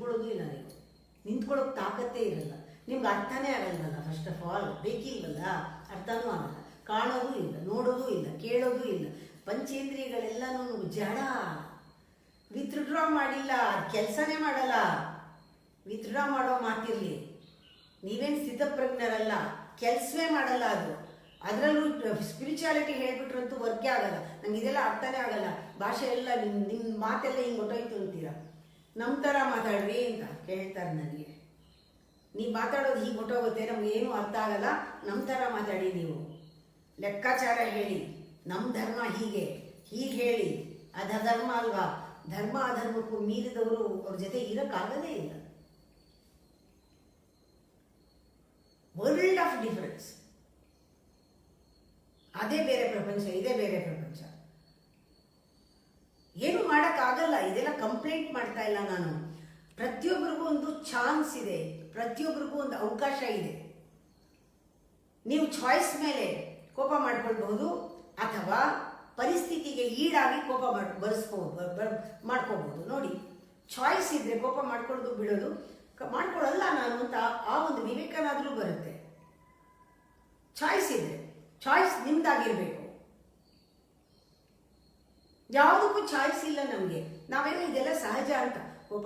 ನಿಂತ್ಕೊಳ್ಳೋದು ಇಲ್ಲ. ನೀವು ನಿಂತ್ಕೊಳ್ಳೋಕೆ ತಾಕತ್ತೇ ಇರಲ್ಲ. ನಿಮ್ಗೆ ಅರ್ಥನೇ ಆಗಲ್ವಲ್ಲ. ಫಸ್ಟ್ ಆಫ್ ಆಲ್ ಬೇಕಿಲ್ವಲ್ಲ, ಅರ್ಥನೂ ಆಗಲ್ಲ. ಕಾಣೋದು ಇಲ್ಲ, ನೋಡೋದು ಇಲ್ಲ, ಕೇಳೋದು ಇಲ್ಲ. ಪಂಚೇಂದ್ರಿಯಗಳೆಲ್ಲನೂ ಜಡ. ವಿತ್ಡ್ರಾ ಮಾಡಿಲ್ಲ, ಕೆಲಸನೇ ಮಾಡಲ್ಲ. ವಿತ್ಡ್ರಾ ಮಾಡೋ ಮಾತಿರಲಿ. ನೀವೇನು ಸ್ಥಿತಪ್ರಜ್ಞರಲ್ಲ, ಕೆಲಸವೇ ಮಾಡಲ್ಲ ಅದು. ಅದರಲ್ಲೂ ಸ್ಪಿರಿಚುಯಾಲಿಟಿ ಹೇಳ್ಬಿಟ್ರಂತೂ ವರ್ಕೇ ಆಗಲ್ಲ. ನಂಗೆ ಇದೆಲ್ಲ ಅರ್ಥನೇ ಆಗಲ್ಲ. ಭಾಷೆ ಎಲ್ಲ ನಿಮ್ಮ ಮಾತೆಲ್ಲ ಹಿಂಗೆ ಹೊಟ್ಟೋಯ್ತು ಅಂತೀರ. ನಮ್ಮ ಥರ ಮಾತಾಡ್ರಿ ಅಂತ ಕೇಳ್ತಾರೆ ನನಗೆ. ನೀವು ಮಾತಾಡೋದು ಹೀಗೆ ಹೊಟ್ಟೋಗುತ್ತೆ, ನಮಗೇನು ಅರ್ಥ ಆಗಲ್ಲ. ನಮ್ಮ ಥರ ಮಾತಾಡಿ, ನೀವು ಲೆಕ್ಕಾಚಾರ ಹೇಳಿ. ನಮ್ಮ ಧರ್ಮ ಹೀಗೆ ಹೇಳಿ. ಅಧರ್ಮ ಅಲ್ವಾ? ಧರ್ಮ ಅಧರ್ಮಕ್ಕೂ ಮೀರಿದವರು ಅವ್ರ ಜೊತೆ ಇರೋಕ್ಕಾಗದೇ ಇಲ್ಲ. World of difference. ಅದೇ ಬೇರೆ ಪ್ರಪಂಚ, ಇದೇ ಬೇರೆ ಪ್ರಪಂಚ. ಏನು ಮಾಡೋಕ್ಕಾಗಲ್ಲ. ಇದೆಲ್ಲ ಕಂಪ್ಲೇಂಟ್ ಮಾಡ್ತಾ ಇಲ್ಲ ನಾನು. ಪ್ರತಿಯೊಬ್ಬರಿಗೂ ಒಂದು ಚಾನ್ಸ್ ಇದೆ, ಪ್ರತಿಯೊಬ್ಬರಿಗೂ ಒಂದು ಅವಕಾಶ ಇದೆ. ನೀವು ಚಾಯ್ಸ್ ಮೇಲೆ ಕೋಪ ಮಾಡ್ಕೊಳ್ಬಹುದು, ಅಥವಾ ಪರಿಸ್ಥಿತಿಗೆ ಈಡಾಗಿ ಕೋಪ ಮಾಡ್ಕೋಬಹುದು. ನೋಡಿ, ಚಾಯ್ಸ್ ಇದ್ರೆ ಕೋಪ ಮಾಡ್ಕೊಳ್ಳೋದು ಬಿಡೋದು. ಮಾಡ್ಕೊಳ್ಳಲ್ಲ ನಾನು ಅಂತ ಆ ಒಂದು ವಿವೇಕನಾದ್ರೂ ಬರುತ್ತೆ. ಚಾಯ್ಸ್ ಇದೆ, ಚಾಯ್ಸ್ ನಿಮ್ದಾಗಿರ್ಬೇಕು. ಯಾವುದಕ್ಕೂ ಚಾಯ್ಸ್ ಇಲ್ಲ ನಮಗೆ. ನಾವೇನೋ ಇದೆಲ್ಲ ಸಹಜ ಅಂತ ಕೋಪ